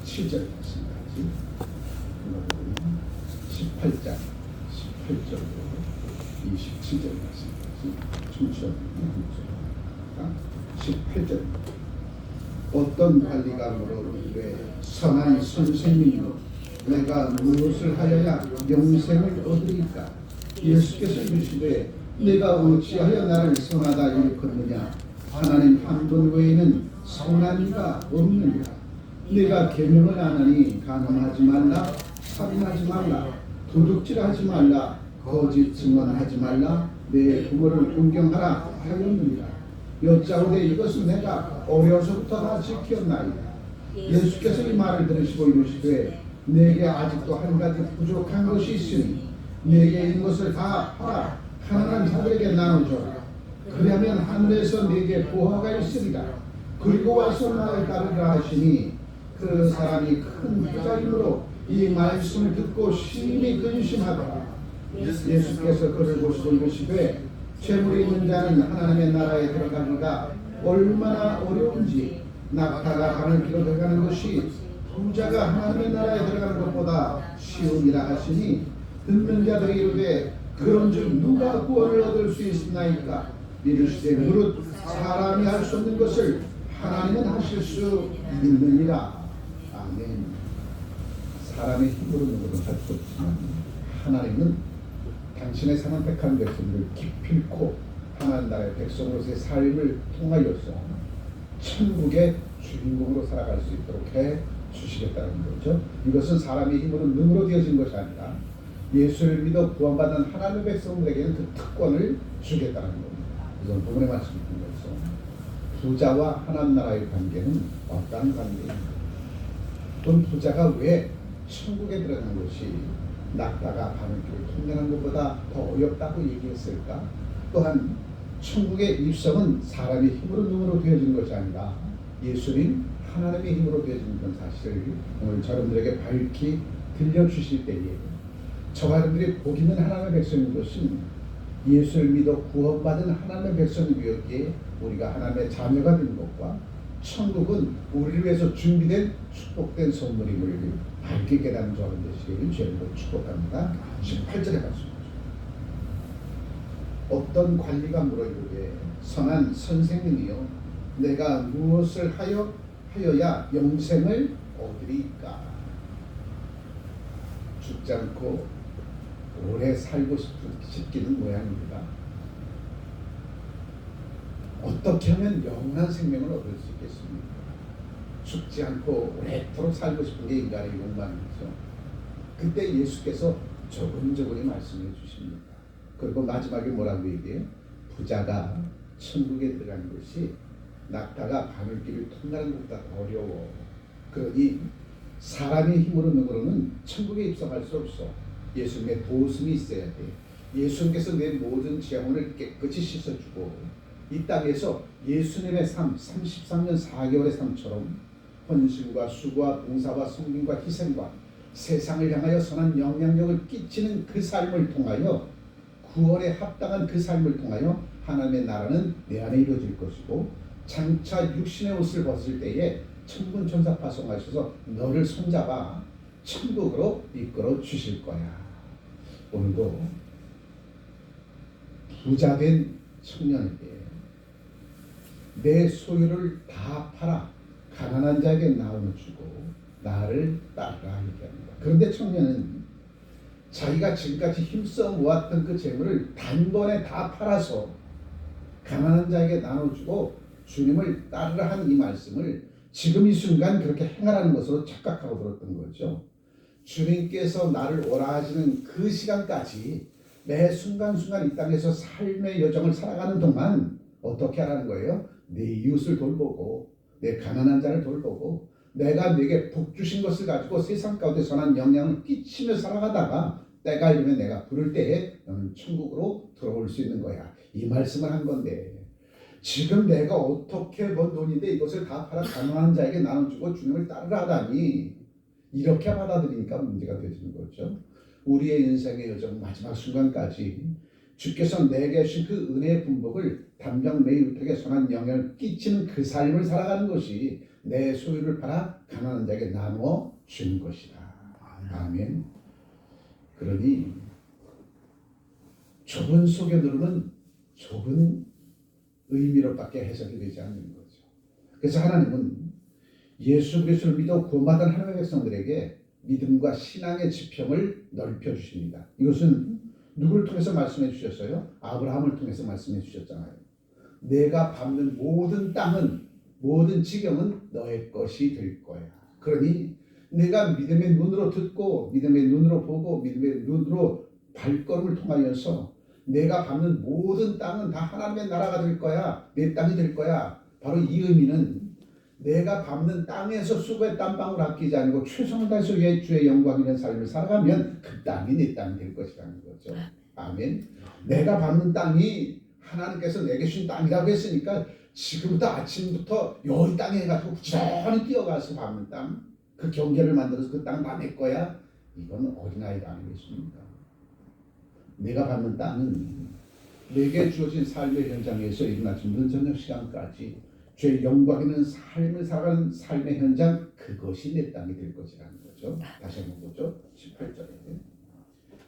7절 말씀까지 18장 18절로 27절 말씀까지 청취하는 18절 어떤 관리가 물어보되 선한 선생님이요 내가 무엇을 하여야 영생을 얻으리까 예수께서 이르시되 내가 어찌하여 나를 선하다 일컫느냐 하나님 한 분 외에는 선한 이가 없느니라 내가 계명을 안 하니 간음하지 말라 살인하지 말라 도둑질하지 말라 거짓 증언하지 말라 내 부모를 존경하라 하였느니라 여짜오되 이것은 내가 어려서부터 다 지켰나이다 예수께서 이 말을 들으시고 이르시되 내게 아직도 한 가지 부족한 것이 있으니 내게 있는 것을 다 팔아 가난한 자들에게 나눠줘라 그러면 하늘에서 내게 보화가 있으리라 그리고 와서 나를 따르라 하시니 그 사람이 큰 부자이므로 이 말씀을 듣고 심히 근심하더라 예수께서 그를 보시고 이르시되 재물이 있는 자는 하나님의 나라에 들어가기가 얼마나 어려운지 낙타가 하늘 길로 들어가는 것이 부자가 하나님의 나라에 들어가는 것보다 쉬우니라 하시니 듣는 자들이 이르되 그런즉 누가 구원을 얻을 수 있나이까 이르시되 무릇 사람이 할 수 없는 것을 하나님은 하실 수 있느니라. 아멘. 사람의 힘으로는 할 수 없지만 하나님은 당신의 선택한 백성들을 기필코 하나님 나라의 백성으로서의 삶을 통하여서 천국의 주인공으로 살아갈 수 있도록 해 주시겠다는 거죠. 이것은 사람의 힘으로 능으로 되어진 것이 아니라 예수를 믿어 구원받은 하나님의 백성들에게는 그 특권을 주겠다는 겁니다. 이건 본문의 말씀을 통해서 부자와 하나님 나라의 관계는 어떠한 관계입니까? 또는 부자가 왜 천국에 들어가는 것이 낙타가 바늘길을 통과하는 것보다 더 어렵다고 얘기했을까? 또한 천국의 입성은 사람의 힘으로 능으로 되어지는 것이 아니라 예수님 하나님의 힘으로 되어지는 건 사실을 오늘 여러분들에게 밝히 들려주실 때에 저와 여러분들이 복 있는 하나님의 백성인 것은 예수를 믿어 구원받은 하나님의 백성이기에 우리가 하나님의 자녀가 된 것과 천국은 우리를 위해서 준비된 축복된 선물임을 밝게 깨닫는 저와 여러분 되시기를 주님으로 축복합니다. 18절에 말씀하죠. 어떤 관리가 물어이르되 선한 선생님이요 내가 무엇을 하여야 영생을 얻으리까 죽지 않고 오래 살고 싶기는 모양입니다. 어떻게 하면 영원한 생명을 얻을 수 있겠습니까? 죽지 않고 오래도록 살고 싶은 게 인간의 욕망이죠. 그때 예수께서 조근조근히 말씀해 주십니다. 그리고 마지막에 뭐라고 얘기해요? 부자가 천국에 들어가는 것이 낙타가 바늘길을 통과하는 것보다 어려워. 그러니 사람의 힘으로 능으로는 천국에 입성할 수 없어. 예수님의 도우심이 있어야 돼. 예수님께서 내 모든 재물을 깨끗이 씻어주고 이 땅에서 예수님의 삶 33년 4개월의 삶처럼 헌신과 수고와 봉사와 섬김과 희생과 세상을 향하여 선한 영향력을 끼치는 그 삶을 통하여 구원에 합당한 그 삶을 통하여 하나님의 나라는 내 안에 이루어질 것이고 장차 육신의 옷을 벗을 때에 천군 천사 파송하셔서 너를 손잡아 천국으로 이끌어 주실 거야. 오늘도 부자된 청년에게 내 소유를 다 팔아 가난한 자에게 나눠주고 나를 따르라 얘기합니다. 그런데 청년은 자기가 지금까지 힘써 모았던 그 재물을 단번에 다 팔아서 가난한 자에게 나눠주고 주님을 따르라 한 이 말씀을 지금 이 순간 그렇게 행하라는 것으로 착각하고 들었던 거죠. 주님께서 나를 오라 하시는 그 시간까지 매 순간순간 이 땅에서 삶의 여정을 살아가는 동안 어떻게 하라는 거예요? 내 이웃을 돌보고 내 가난한 자를 돌보고 내가 내게 복 주신 것을 가지고 세상 가운데 선한 영향을 끼치며 살아가다가 때가 이르면 내가 부를 때에 너는 천국으로 들어올 수 있는 거야. 이 말씀을 한 건데 지금 내가 어떻게 번 돈인데 이것을 다 팔아 가난한 자에게 나눠주고 주님을 따르라 하다니 이렇게 받아들이니까 문제가 되는 거죠. 우리의 인생의 여정 마지막 순간까지 주께서 내게 주신 그 은혜의 분복을 담장 매일부터 선한 영향을 끼치는 그 삶을 살아가는 것이 내 소유를 팔아 가난한 자에게 나누어 준 것이다. 아멘. 그러니 좁은 소견으로는 좁은 의미로밖에 해석이 되지 않는 거죠. 그래서 하나님은 예수 그리스도를 믿어 구원받은 하나님의 백성들에게 믿음과 신앙의 지평을 넓혀 주십니다. 이것은 누구를 통해서 말씀해 주셨어요? 아브라함을 통해서 말씀해 주셨잖아요. 내가 밟는 모든 땅은, 모든 지경은 너의 것이 될 거야. 그러니 내가 믿음의 눈으로 듣고 믿음의 눈으로 보고 믿음의 눈으로 발걸음을 통하여서 내가 밟는 모든 땅은 다 하나님의 나라가 될 거야. 내 땅이 될 거야. 바로 이 의미는 내가 밟는 땅에서 수고의 땀방울 아끼지 않고 최선을 다해서 주의 영광 있는 삶을 살아가면 그 땅이 내 땅이 될 것이라는 거죠. 아멘. 내가 밟는 땅이 하나님께서 내게 주신 땅이라고 했으니까 지금부터 아침부터 이 땅에 해가지고 부지런히 뛰어가서 밟는 땅, 그 경계를 만들어서 그 땅 다 내 거야. 이건 어린아이가 아니겠습니까? 내가 밟는 땅은 내게 주어진 삶의 현장에서 이른 아침 늦은 저녁 시간까지 주의 영광 있는 삶을 살아가는 삶의 현장, 그것이 내 땅이 될 것이라는 거죠. 다시 한번 보죠. 18절에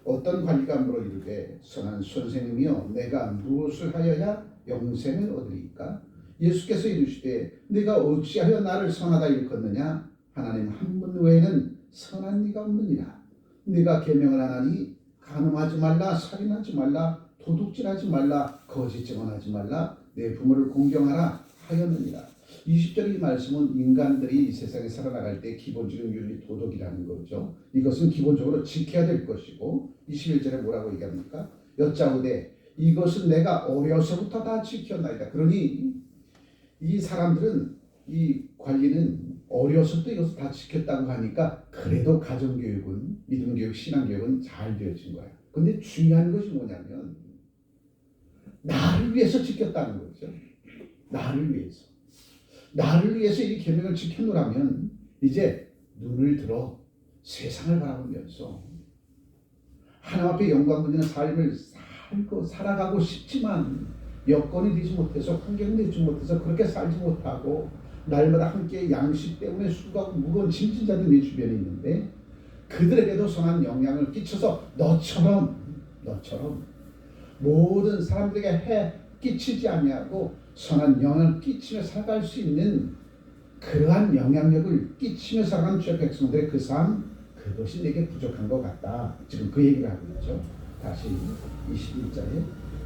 어떤 관리가 물어 이르되 선한 선생님이여 내가 무엇을 하여야 영생을 얻으리까? 예수께서 이르시되 내가 어찌하여 나를 선하다 일컫느냐? 하나님 한 분 외에는 선한 이가 없느니라. 네가 계명을 하나니 간음하지 말라, 살인하지 말라, 도둑질하지 말라, 거짓 증언하지 말라, 내 부모를 공경하라 하였느니라. 20절 이 말씀은 인간들이 이 세상에 살아나갈 때 기본적인 윤리 도덕이라는 거죠. 이것은 기본적으로 지켜야 될 것이고 21절에 뭐라고 얘기합니까? 여짜오되 이것은 내가 어려서부터 다 지켰나이다. 그러니 이 사람들은, 이 관리는 어려서부터 이것을 다 지켰다고 하니까 그래도 가정교육은, 믿음교육, 신앙교육은 잘 되어진 거야. 근데 중요한 것이 뭐냐면 나를 위해서 지켰다는 거죠. 나를 위해서. 나를 위해서 이 계명을 지켜놓으라면 이제 눈을 들어 세상을 바라보면서 하나님 앞에 영광 받는 삶을 살아가고 싶지만 여건이 되지 못해서, 환경이 되지 못해서 그렇게 살지 못하고 날마다 함께 양식 때문에 수고하고 무거운 짐진 자들이 내 주변에 있는데 그들에게도 선한 영향을 끼쳐서 너처럼 모든 사람들에게 끼치지 아니하고 선한 영향을 끼치며 살아갈 수 있는 그러한 영향력을 끼치며 살아가는 주의 백성들의 그 삶, 그것이 내게 부족한 것 같다. 지금 그 얘기를 하고 있죠. 다시 21절에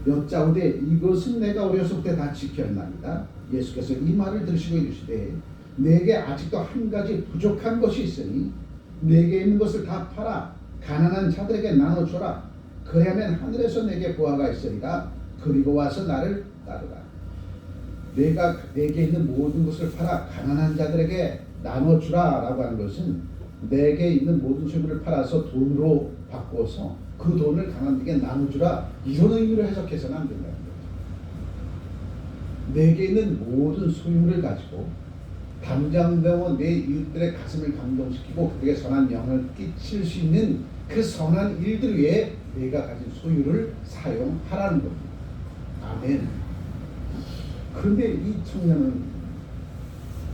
여짜오되 이것은 내가 어려서부터 다 지켰나이다. 예수께서 이 말을 들으시고 이르시되 내게 아직도 한 가지 부족한 것이 있으니 내게 있는 것을 다 팔아 가난한 자들에게 나눠줘라. 그래야면 하늘에서 내게 보화가 있으리라. 그리고 와서 나를 따르라. 내게 있는 모든 것을 팔아 가난한 자들에게 나눠주라 라고 하는 것은 내게 있는 모든 소유를 팔아서 돈으로 바꿔서 그 돈을 가난하게 나눠주라, 이런 의미로 해석해서는 안 된다는 거죠. 내게 있는 모든 소유를 가지고 담장되어 내 이웃들의 가슴을 감동시키고 그들에게 선한 영향을 끼칠 수 있는 그 선한 일들 위해 내가 가진 소유를 사용하라는 겁니다. 아멘. 그런데 이 청년은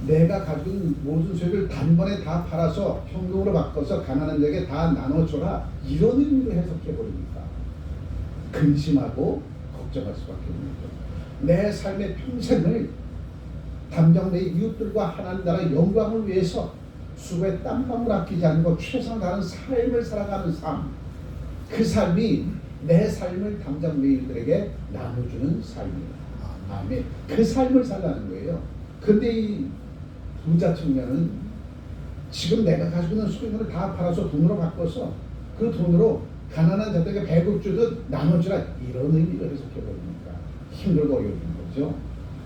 내가 가진 모든 소유를 단번에 다 팔아서 현금으로 바꿔서 가난한 자에게 다 나눠줘라, 이런 의미로 해석해버리니까 근심하고 걱정할 수밖에 없는 거죠. 내 삶의 평생을 담장 내 이웃들과 하나님 나라의 영광을 위해서 수고의 땀방울 아끼지 않고 최선을 다하는 삶을 살아가는 삶, 그 삶이 내 삶을 담장 내 이웃들에게 나눠주는 삶이에요. 아멘. 그 삶을 살라는 거예요. 근데 이 부자 청년은 지금 내가 가지고 있는 소유물을 다 팔아서 돈으로 바꿔서 그 돈으로 가난한 자들에게 배급 주듯 나눠주라, 이런 의미로 해석해버리니까 힘들고 어려운 거죠.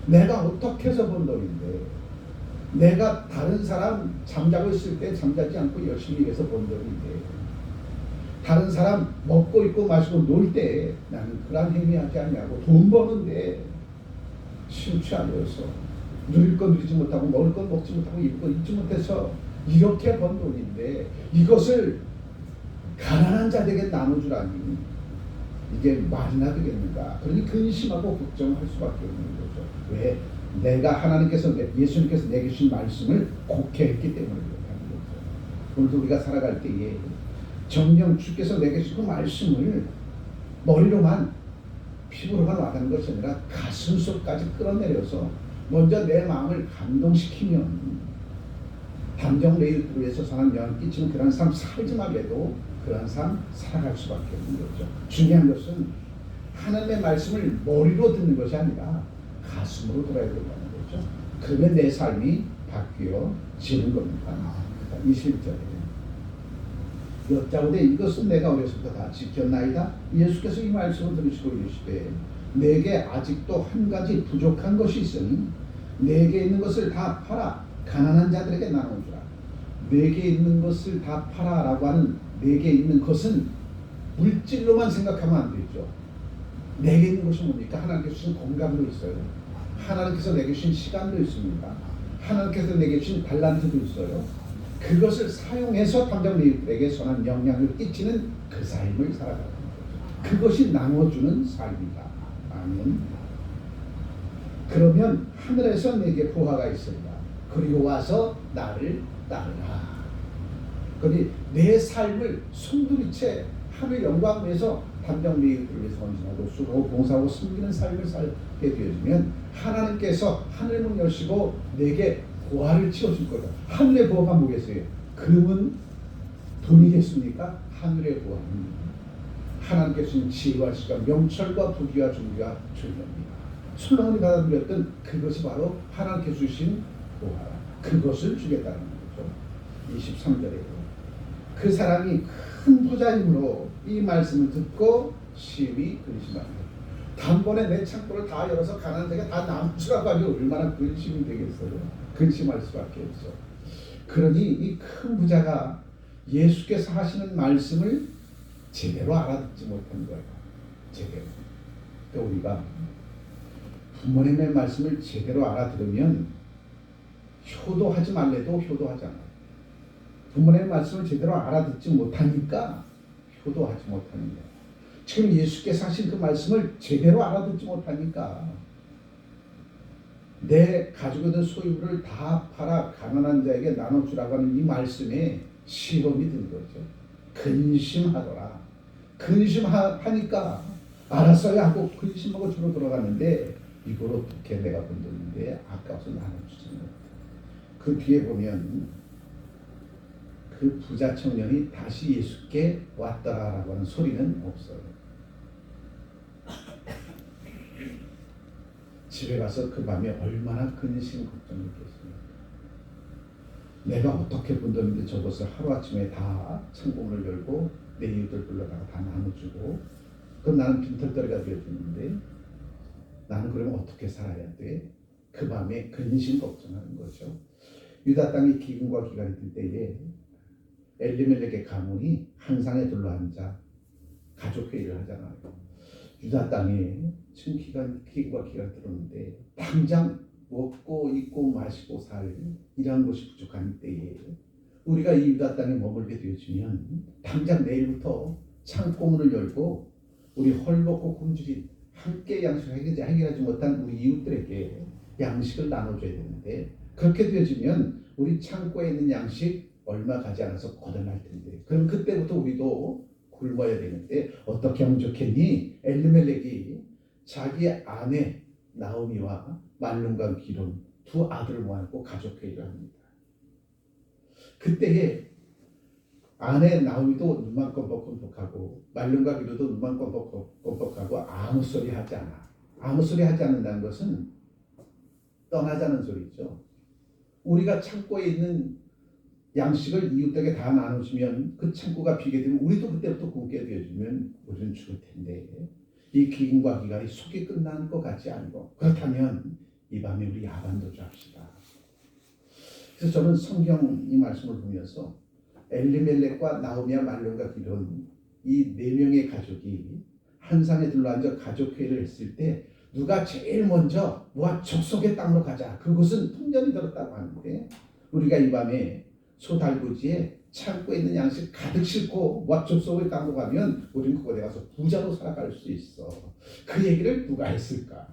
내가 어떻게 해서 번 돈인데, 내가 다른 사람 잠자고 있을 때 잠자지 않고 열심히 일해서 번 돈인데, 다른 사람 먹고 입고 마시고 놀 때 나는 그런 행위하지 않냐고, 돈 버는데 심취하여서 누릴 건 누리지 못하고 먹을 건 먹지 못하고 입을 건 입지 못해서 이렇게 번 돈인데 이것을 가난한 자들에게 나눠주라니 이게 말이나 되겠는가. 그러니 근심하고 걱정할 수밖에 없는 거죠. 왜? 내가 하나님께서 예수님께서 내게 주신 말씀을 곡해했기 때문에 그렇다는 거죠. 오늘도 우리가 살아갈 때에 정녕 주께서 내게 주신 그 말씀을 머리로만 피부로만 와닿는 것이 아니라 가슴속까지 끌어내려서 먼저 내 마음을 감동시키면 담정 레이드로 해서 사람 영향을 끼치는 그런 삶 살지만 해도 그런 삶 살아갈 수밖에 없는 거죠. 중요한 것은 하나님의 말씀을 머리로 듣는 것이 아니라 가슴으로 들어야 된다는 거죠. 그러면 내 삶이 바뀌어지는 겁니다. 21절에 여짜오되 이것은 내가 어려서부터 다 지켰나이다. 예수께서 이 말씀을 들으시고 이르시되 내게 아직도 한 가지 부족한 것이 있으니 내게 있는 것을 다 팔아 가난한 자들에게 나눠주라. 내게 있는 것을 다 팔아라고 하는 내게 있는 것은 물질로만 생각하면 안 되죠. 내게 있는 것이 뭡니까? 하나님께서 주신 건강도 있어요. 하나님께서 내게 주신 시간도 있습니다. 하나님께서 내게 주신 달란트도 있어요. 그것을 사용해서 당장 너희들에게 선한 영향을 끼치는 그 삶을 살아가는 거죠. 그것이 나눠주는 삶이다. 아멘. 그러면 하늘에서 내게 보화가 있으리라. 그리고 와서 나를 따르라. 그러니 내 삶을 송두리째 하늘 영광 위해서 담당 너희들을 위해서 헌신하고 수고 봉사하고 숨기는 삶을 살게 되어지면 하나님께서 하늘문 여시고 내게 보화를 채워줄 거다. 하늘의 보화가 뭐겠어요? 금은 돈이겠습니까? 하늘의 보화는 하나님께서 주신 지혜와 시간, 명철과 부귀와 존귀와 존귀입니다. 솔로몬이 받아들였던 그것이 바로 하나님께서 주신 보화. 그것을 주겠다는 거죠. 23절에 그 사람이 큰 부자임으로 이 말씀을 듣고 심히 근심합니다. 단번에 내 창고를 다 열어서 가난한 자가 다 남주라고 하니 얼마나 근심이 되겠어요. 근심할 수밖에 없어. 그러니 이 큰 부자가 예수께서 하시는 말씀을 제대로 알아듣지 못한 거예요. 제대로. 그러니까 우리가 부모님의 말씀을 제대로 알아들으면 효도하지 말래도 효도하잖아요. 부모님의 말씀을 제대로 알아듣지 못하니까 효도하지 못하는 거예요. 지금 예수께서 하신 그 말씀을 제대로 알아듣지 못하니까 내 가지고 있는 소유를 다 팔아 가난한 자에게 나눠주라고 하는 이 말씀에 시험이 든 거죠. 근심하더라. 근심하니까 알았어야 하고 근심하고 주로 돌아갔는데 이걸 어떻게 내가 번 돈인데 아까워서 나눠주지 못해. 그 뒤에 보면 그 부자 청년이 다시 예수께 왔더라라고 하는 소리는 없어요. 집에 가서 그 밤에 얼마나 근심 걱정했겠습니까? 내가 어떻게 번 돈인데 저것을 하루아침에 다 창고문을 열고 내 이웃들 불러다가 다 나눠주고 그럼 나는 빈털터리가 되어주는데 나는 그러면 어떻게 살아야 돼? 그 밤에 근심 걱정하는 거죠. 유다 땅이 기근과 기간이 들 때에 엘리멜렉의 가문이 한상에 둘러앉아 가족회의를 하잖아요. 유다 땅에 지금 기근과 기간이 들었는데 당장 먹고 입고 마시고 살 이러한 것이 부족한 때에 우리가 이 유다 땅에 머물게 되어지면 당장 내일부터 창고문을 열고 우리 헐벗고 굶주린 함께 양식을 해결하지 못한 우리 이웃들에게 양식을 나눠줘야 되는데 그렇게 되어지면 우리 창고에 있는 양식 얼마 가지 않아서 거덜날 텐데 그럼 그때부터 우리도 굶어야 되는데 어떻게 하면 좋겠니? 엘리멜렉이 자기 아내 나오미와 말론과 기름 두 아들을 모아놓고 가족회의를 합니다. 그때에 아내 나오미도 눈만 껌뻑껌뻑하고 말론과 기름도 눈만 껌뻑껌뻑하고 아무 소리 하지 않아. 아무 소리 하지 않는다는 것은 떠나자는 소리죠. 우리가 창고에 있는 양식을 이웃에게 다 나눠주면 그 창고가 비게 되면 우리도 그때부터 굶게 되어지면 우리는 죽을 텐데 이 기근과 기간이 속이 끝나는 것 같지 않고 그렇다면 이 밤에 우리 야반도주 합시다. 그래서 저는 성경 이 말씀을 보면서 엘리멜렉과 나오미와 말론과 기름 이 네 명의 가족이 한상에 둘러앉아 가족회의를 했을 때 누가 제일 먼저 모아 족속의 땅으로 가자. 그곳은 풍년이 들었다고 하는데 우리가 이 밤에 소달구지에 창고에 있는 양식 가득 싣고 모아 족속의 땅으로 가면 우리는 그곳에 가서 부자로 살아갈 수 있어. 그 얘기를 누가 했을까?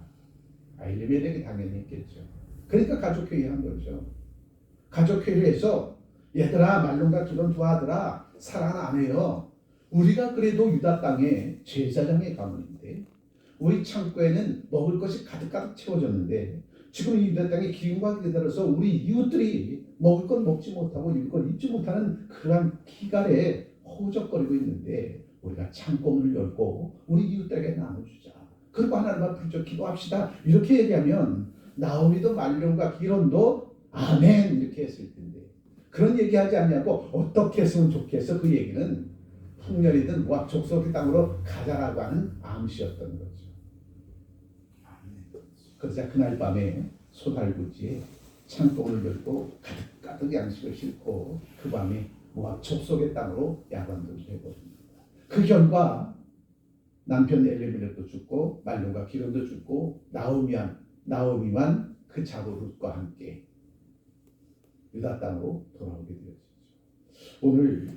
엘리멜렉이 당연히 했겠죠. 그러니까 가족회의 한 거죠. 가족회의를 해서 얘들아 말론과 기론 두 아들아 사랑 안 해요. 우리가 그래도 유다 땅에 제사장의 가문인데 우리 창고에는 먹을 것이 가득가득 채워졌는데 지금 이 유다 땅에 기근과 기다려서 우리 이웃들이 먹을 건 먹지 못하고 입을 건 입지 못하는 그러한 기갈에 허우적거리고 있는데 우리가 창고문을 열고 우리 이웃들에게 나눠주자. 그리고 하나님 앞에 부르짖어 기도합시다. 이렇게 얘기하면 나오미도 말론과 기론도 아멘 이렇게 했을 텐데 그런 얘기하지 않냐고 어떻게 했으면 좋겠어. 그 얘기는 풍년이든 모압 족속의 땅으로 가자라고 하는 암시였던 거죠. 그러자 그날 밤에 소달구지에 창고문을 열고 가득가득 양식을 싣고 그 밤에 모압 족속의 땅으로 야관들을 해버립니다. 그 결과 남편 엘리멜렉도 죽고 말론과 기론도 죽고 나오미만 그 자고 룻과 함께 유다 땅으로 돌아오게 되었죠. 오늘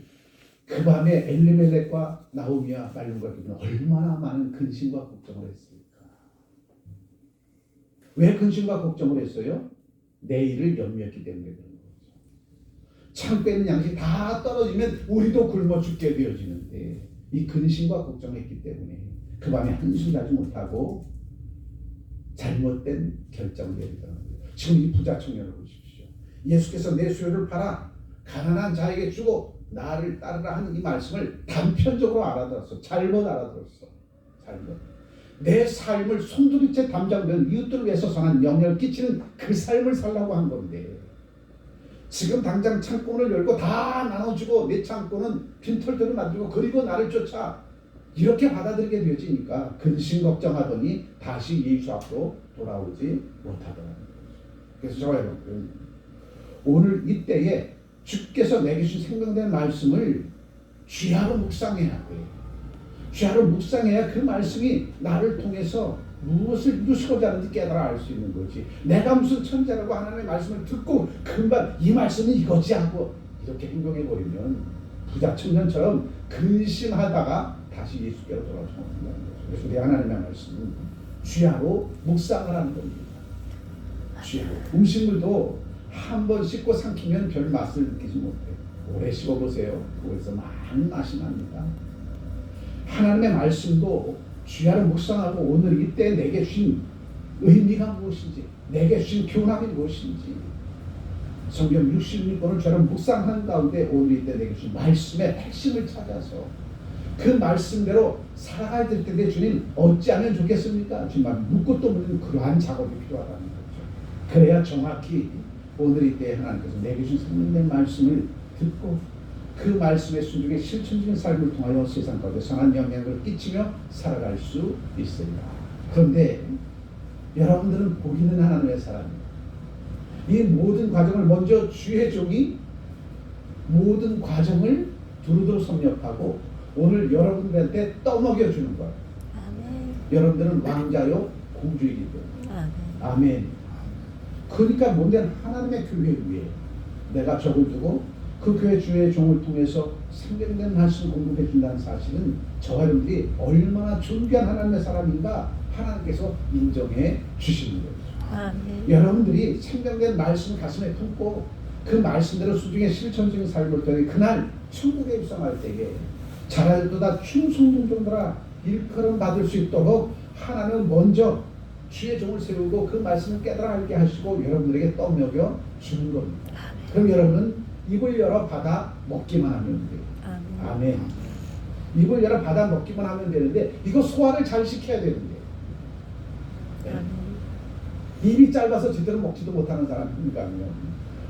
그 밤에 엘리멜렉과 나오미와 말론과 기론은 얼마나 많은 근심과 걱정을 했을까. 왜 근심과 걱정을 했어요? 내일을 염려했기 때문에 그런 거죠. 창고에 있는 양식이 다 떨어지면 우리도 굶어 죽게 되어지는데 이 근심과 걱정했기 때문에 그 밤에 한숨 자지 못하고 잘못된 결정을 내리더라는 거예요. 지금 이 부자 청년을 보십시오. 예수께서 내 소유를 팔아 가난한 자에게 주고 나를 따르라 하는 이 말씀을 단편적으로 알아들었어. 잘못 알아들었어. 내 삶을 손두리째 담당된 이웃들을 위해서 선한 영향을 끼치는 그 삶을 살라고 한 건데 지금 당장 창고문을 열고 다 나눠주고 내 창고는 빈털터를 만들고 그리고 나를 쫓아 이렇게 받아들이게 되어지니까 근심 걱정하더니 다시 예수 앞으로 돌아오지 못하더라는 거죠. 그래서 저와 여러분 오늘 이때에 주께서 내게 주신 생명된 말씀을 쥐하로 묵상해야 돼요. 쥐하로 묵상해야 그 말씀이 나를 통해서 무엇을 이루시고자 하는지 깨달아 알 수 있는 거지. 내가 무슨 천재라고 하나님의 말씀을 듣고 금방 이 말씀은 이거지 하고 이렇게 행동해버리면 부자 청년처럼 근심하다가 다시 예수께로 돌아오지 못한다는 거죠. 그래서 우리 하나님의 말씀은 쥐하로 묵상을 하는 겁니다. 쥐하로. 음식물도 한 번 씹고 삼키면 별 맛을 느끼지 못해. 오래 씹어보세요. 그래서 많은 맛이 납니다. 하나님의 말씀도 쥐하로 묵상하고 오늘 이때 내게 주신 의미가 무엇인지 내게 주신 교훈이 무엇인지 성경 66권을 저런 묵상하는 가운데 오늘 이때 내게 주신 말씀의 핵심을 찾아서 그 말씀대로 살아가야 될 텐데 주님 어찌하면 좋겠습니까? 정말 묻고 또 묻는 그러한 작업이 필요하다는 거죠. 그래야 정확히 오늘 이때 하나님께서 내게 주신 성령의 말씀을 듣고 그 말씀의 순종에 실천적인 삶을 통하여 세상 가운데 선한 영향을 끼치며 살아갈 수 있습니다. 그런데 여러분들은 보이는 하나님의 사람입니다. 이 모든 과정을 먼저 주의 종이 모든 과정을 두루두루 섭렵하고 오늘 여러분들한테 떠먹여주는 거예요. 아멘. 여러분들은 왕자요 공주이기 때문에. 아멘. 그러니까 뭔데 하나님의 교회 위에 내가 적을 두고 그 교회 주의 종을 통해서 생명된 말씀 공급해 준다는 사실은 저와 여러분들이 얼마나 존귀한 하나님의 사람인가 하나님께서 인정해 주시는 거죠. 아멘. 여러분들이 생명된 말씀 가슴에 품고 그 말씀대로 수중에 실천적인 삶을 통해 그날 천국에 입성할 때에 자라들도다 충성종들아 일컬음 받을 수 있도록 하나님은 먼저 주의 종을 세우고 그 말씀을 깨달아 알게 하시고 여러분들에게 떠먹여 주는 겁니다. 아멘. 그럼 여러분은 입을 열어 받아 먹기만 하면 돼요. 아멘. 아멘. 입을 열어 받아 먹기만 하면 되는데 이거 소화를 잘 시켜야 되는데 네. 입이 짧아서 제대로 먹지도 못하는 사람이니까요.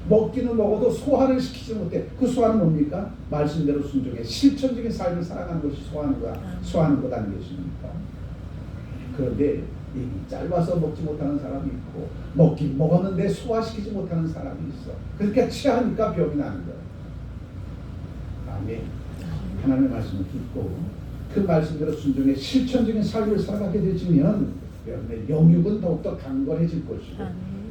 먹기는 먹어도 소화를 시키지 못해. 그 소화는 뭡니까? 말씀대로 순종해 실천적인 삶을 살아가는 것이 소화하는 거야. 소화하는 것 아니겠습니까? 그런데 입이 짧아서 먹지 못하는 사람이 있고 먹긴 먹었는데 소화시키지 못하는 사람이 있어. 그러니까 취하니까 병이 나는 거야. 아멘. 하나님의 말씀을 듣고 그 말씀대로 순종해 실천적인 삶을 살아가게 되지면 여러분의 영육은 더욱더 강건해질 것이고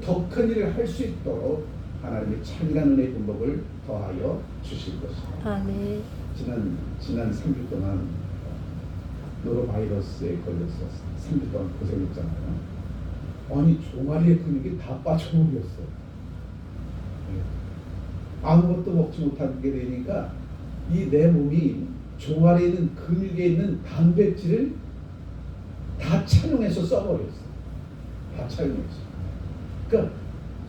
더 큰 일을 할 수 있도록 하나님의 찬이라는 은혜의 분복을 더하여 주실 것입니다. 아멘. 지난 3주 동안 노로바이러스에 걸려서 3주 동안 고생했잖아요. 아니 종아리의 근육이 다 빠져버렸어. 아무것도 먹지 못하게 되니까 이 내 몸이 종아리에 있는 근육에 있는 단백질을 다 차용해서 써버렸어. 다 차용해서. 그러니까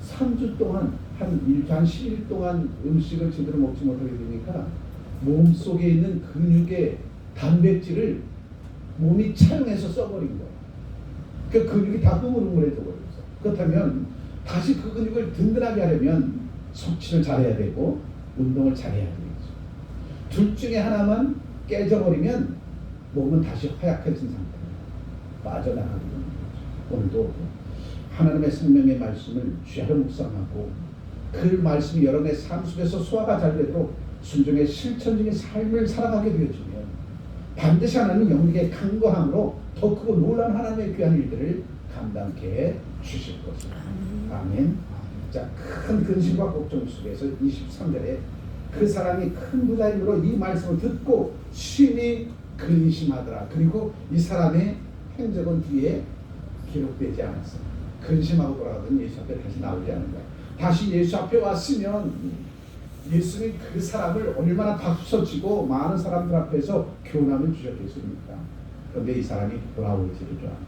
3주 동안 한 10일 동안 음식을 제대로 먹지 못하게 되니까 몸속에 있는 근육의 단백질을 몸이 차용해서 써버린 거야. 그 근육이 다 흐물흐물해져 버렸어. 그렇다면 다시 그 근육을 든든하게 하려면 섭취를 잘해야 되고 운동을 잘해야 되겠죠. 둘 중에 하나만 깨져버리면 몸은 다시 허약해진 상태입니다. 빠져나가게 되는 거죠. 오늘도 하나님의 생명의 말씀을 쥐하러 묵상하고 그 말씀이 여러분의 삶 속에서 소화가 잘 되도록 순종의 실천적인 삶을 살아가게 되어지면 반드시 하나님은 영국의 강거함으로 더 크고 놀라운 하나님의 귀한 일들을 감당케 해 주실 것입니다. 아멘. 자, 큰 근심과 걱정 속에서 23절에 그 사람이 큰 부자임으로 이 말씀을 듣고 심히 근심하더라. 그리고 이 사람의 행적은 뒤에 기록되지 않았어요. 근심하고 돌아가던 예수 앞에 다시 나오지 않은 거야. 다시 예수 앞에 왔으면 예수님이 그 사람을 얼마나 박수쳐치고 많은 사람들 앞에서 교훈함을 주셨겠습니까? 그런데 이 사람이 돌아오지를 않았어.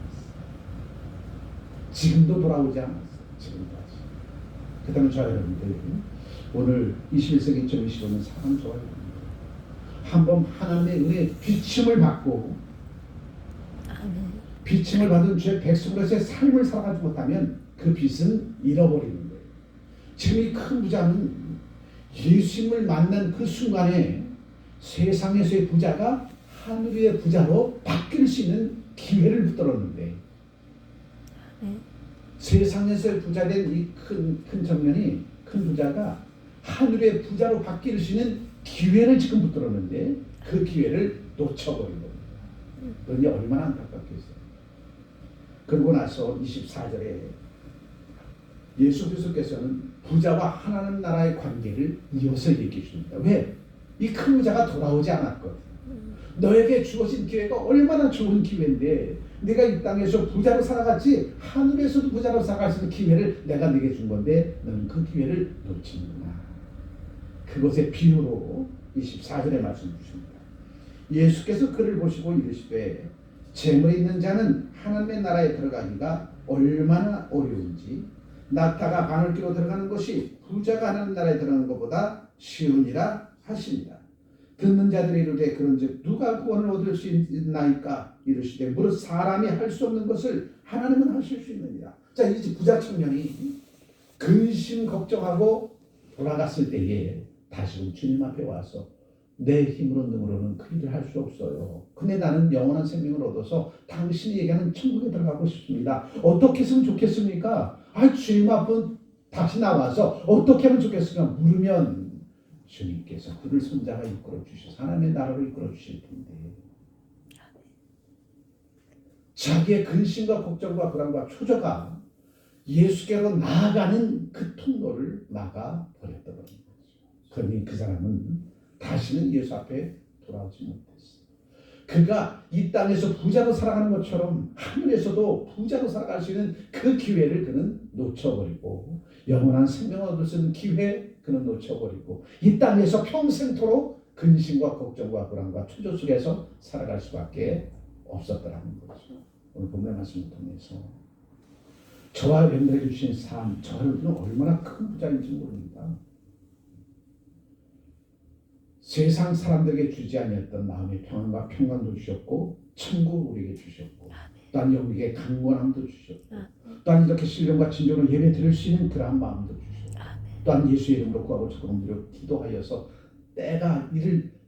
지금도 돌아오지 않았어. 지금까지. 그 다음에 저와 여러분들 오늘 21세기 2025년 사람 저와 여러분들 한번 하나님의 은혜의 비침을 받고 비침을 받은 주의 백성으로서의 삶을 살아가지 못하면 그 빚은 잃어버리는 거예요. 지금 이 큰 부자는 예수님을 만난 그 순간에 세상에서의 부자가 하늘의 부자로 바뀔 수 있는 기회를 붙들었는데 세상에서의 부자된 이 큰 청년이 큰 부자가 하늘의 부자로 바뀔 수 있는 기회를 지금 붙들었는데 그 기회를 놓쳐버린 겁니다. 그런데 얼마나 안타깝겠어요. 그러고 나서 24절에 예수 그리스도께서는 부자와 하나님 나라의 관계를 이어서 얘기해 줍니다. 왜? 이 큰 부자가 돌아오지 않았거든. 너에게 주어진 기회가 얼마나 좋은 기회인데 네가 이 땅에서 부자로 살아갔지 하늘에서도 부자로 살아갈 수 있는 기회를 내가 네게 준 건데 너는 그 기회를 놓치는구나. 그것의 비유로 24절에 말씀 주십니다. 예수께서 그를 보시고 이르시되 재물이 있는 자는 하나님의 나라에 들어가기가 얼마나 어려운지 낙타가 바늘귀로 들어가는 것이 부자가 하나님 나라에 들어가는 것보다 쉬우니라 하십니다. 듣는 자들이 이르되 그런즉 누가 구원을 얻을 수 있나이까 이르시되 무릇 사람이 할 수 없는 것을 하나님은 하실 수 있느니라. 자, 이 부자 청년이 근심 걱정하고 돌아갔을 때에 다시금 주님 앞에 와서 내 힘으로 능으로는 그 일을 할 수 없어요. 근데 나는 영원한 생명을 얻어서 당신이 얘기하는 천국에 들어가고 싶습니다. 어떻게 했으면 좋겠습니까? 주님 앞에 다시 나와서 어떻게 하면 좋겠습니까? 물으면 주님께서 그를 손자가 이끌어 주셔서 하나님의 나라로 이끌어 주실 텐데 자기의 근심과 걱정과 불안과 초조가 예수께로 나아가는 그 통로를 막아버렸다는 거죠. 그러니 그 사람은 다시는 예수 앞에 돌아오지 못했어. 그가 이 땅에서 부자로 살아가는 것처럼 하늘에서도 부자로 살아갈 수 있는 그 기회를 그는 놓쳐버리고 영원한 생명을 얻을 수 있는 기회 그는 놓쳐버리고 이 땅에서 평생토록 근심과 걱정과 불안과 초조 속에서 살아갈 수밖에 없었더라는 거죠. 오늘 본문의 말씀을 통해서 저와 여러분들에게 주신 삶, 저 여러분은 얼마나 큰 부자인지 모릅니다. 세상 사람들에게 주지 아니했던 마음의 평안과 평강도 주셨고 천국을 우리에게 주셨고 또한 영국의 강건함도 주셨고 또한 이렇게 신령과 진정으로 예배 드릴 수 있는 그러한 마음도 주셨고 또한 예수의 이름으로 구하고 축원드려 기도하여서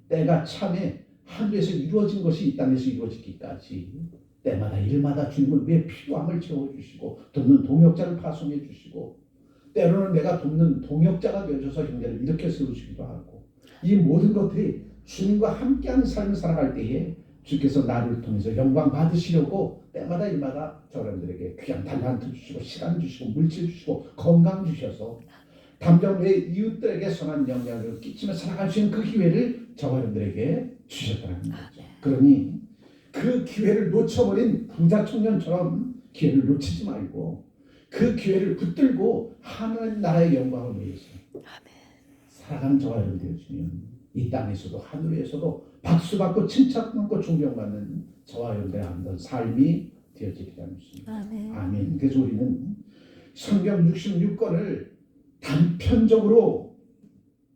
때가 참에 하늘에서 이루어진 것이 이 땅에서 이루어지기까지 때마다 일마다 주님은 왜 필요함을 채워주시고 돕는 동역자를 파송해 주시고 때로는 내가 돕는 동역자가 되어줘서 형제를 이렇게 세우시기도 하고 이 모든 것들이 주님과 함께하는 삶을 살아갈 때에 주께서 나를 통해서 영광 받으시려고 때마다 일마다 저들에게 귀한 달란트 주시고 시간 주시고 물질 주시고 건강 주셔서 담정 외 이웃들에게 선한 영향을 끼치며 살아갈 수 있는 그 기회를 저와 여러분들에게 주셨다는 거죠. 그러니 그 기회를 놓쳐버린 부자 청년처럼 기회를 놓치지 말고 그 기회를 붙들고 하나님 나라의 영광을 위해서 살아가는 저와 여러분 되어주면 이 땅에서도 하늘에서도 박수받고 칭찬받고 존경받는 저와 여러분들의 아름다운 삶이 되어지리라 믿습니다. 아멘. 그래서 우리는 성경 66권을 단편적으로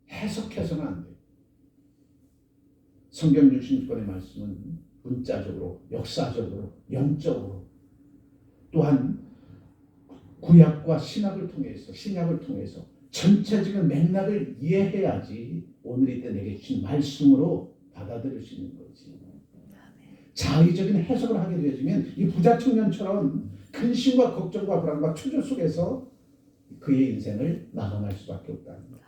해석해서는 안 돼요. 성경 66권의 말씀은 문자적으로, 역사적으로, 영적으로 또한 구약과 신약을 통해서 전체적인 맥락을 이해해야지 오늘 이때 내게 주신 말씀으로 받아들일 수 있는 거지. 자의적인 해석을 하게 되어지면 이 부자 청년처럼 근심과 걱정과 불안과 초조 속에서 그의 인생을 마감할 수밖에 없다는 거죠.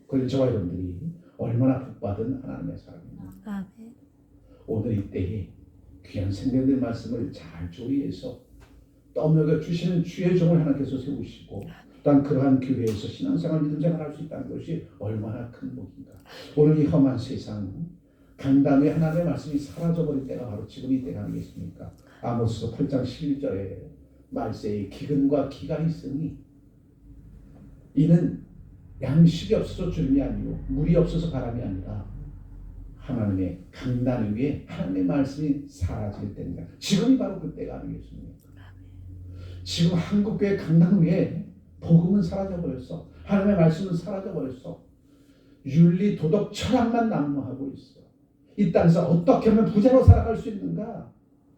그래서 저와 여러분들이 얼마나 복받은 하나님의 사람입니다. 오늘 이때에 귀한 생명의 말씀을 잘 조리해서 떠먹여 주시는 주의 종을 하나님께서 세우시고 또한 그러한 교회에서 신앙생활 믿음생활 할 수 있다는 것이 얼마나 큰 복인가. 오늘 이 험한 세상 강단의 하나님의 말씀이 사라져버릴 때가 바로 지금 이 때가 아니겠습니까? 아모스서 8장 11절에 말세에 기근과 기가 있으니 이는 양식이 없어서 주름이 아니고 물이 없어서 바람이 아니라 하나님의 강단 위에 하나님의 말씀이 사라질 때입니다. 지금이 바로 그때가 아니겠습니까? 지금 한국교회 강단 위에 복음은 사라져버렸어. 하나님의 말씀은 사라져버렸어. 윤리, 도덕, 철학만 난무하고 있어. 이 땅에서 어떻게 하면 부자로 살아갈 수 있는가?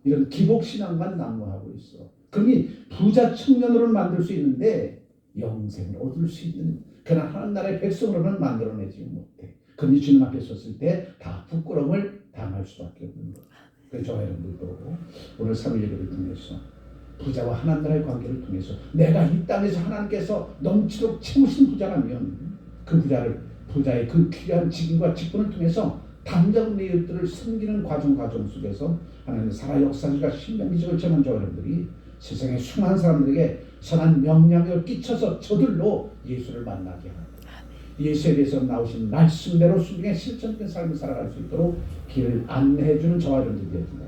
이런 기복신앙만 난무하고 있어. 그러니 부자 청년으로는 만들 수 있는데 영생을 얻을 수 있는 그러나 하나님 나라의 백성으로는 만들어내지 못해. 그러니 주님 앞에 섰을 때 다 부끄러움을 당할 수밖에 없는 거예요. 그래서 저와 여러분들도 오늘 3일 예배를 통해서 부자와 하나님 나라의 관계를 통해서 내가 이 땅에서 하나님께서 넘치도록 채우신 부자라면 그 부자의 그 귀한 직임과 직분을 통해서 당장 내 이웃들을 섬기는 과정 속에서 하나님의 살아 역사적과 신명기적을 전한 저와 여러분들이 세상의 수많은 사람들에게 선한 영향을 끼쳐서 저들로 예수를 만나게 하고 예수에 대해서 나오신 말씀대로 순종의 실천된 삶을 살아갈 수 있도록 길을 안내해주는 저와 여러분들이 되어진다.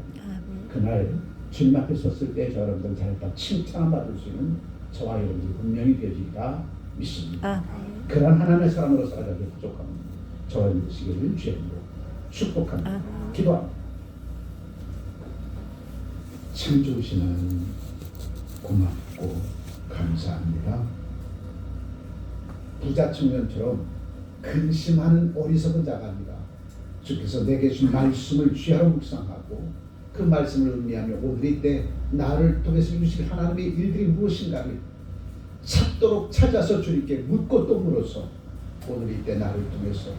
그날 주님 앞에 섰을 때 저와 여러분들 잘했다 칭찬 받을 수 있는 저와 여러분들이 분명히 되어지리라 믿습니다. 그런 하나님의 사람으로 살아가기 부족함은 저와 여러분들 시기를 주님으로 축복합니다. 기도합니다. 참 좋으신 하나님 고맙고 감사합니다. 부자 청년처럼 근심하는 어리석은 자가 아니라 주께서 내게 준 말씀을 귀하로 묵상하고 그 말씀을 의미하며 오늘 이때 나를 통해서 이루실 하나님의 일들이 무엇인가를 찾도록 찾아서 주님께 묻고 또 물어서 오늘 이때 나를 통해서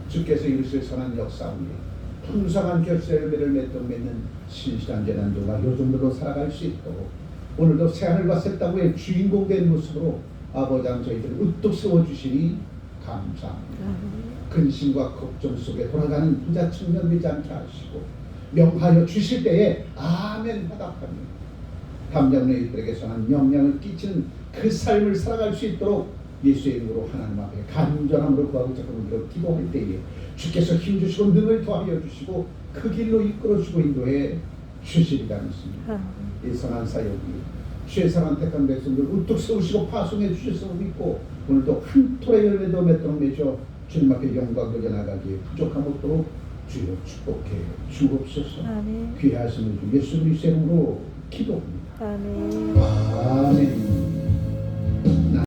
주께서 이루실 선한 역사 위에 풍성한 결실의 열매를 맺는 신실한 재난도가 요 정도로 살아갈 수 있도록 오늘도 새하늘과 새 땅의 주인공 된 모습으로 아버지랑 저희들을 우뚝 세워주시니 감사합니다. 근심과 걱정 속에 돌아가는 부자 청년 되지 않게 하시고 명하여 주실 때에 아멘 화답하며 담장 너희들에게 선한 영향을 끼치는 그 삶을 살아갈 수 있도록 예수의 이름으로 하나님 앞에 간절함으로 구하고 잠깐만 기도할 때에 주께서 힘주시고 능을 더하여 주시고 그 길로 이끌어주고 인도해 주시리라 믿습니다. 이 선한 사역이 주의 사랑 택한 백성들 우뚝 세우시고 파송해 주셨음을 믿고 오늘도 한 톨의 열매도 맺도록 맺어 주님 앞에 영광 돌려나가기에 부족함 없도록 주여 축복해 주옵소서. 귀하신 주 예수 그리스도의 이름으로 기도합니다. 아멘.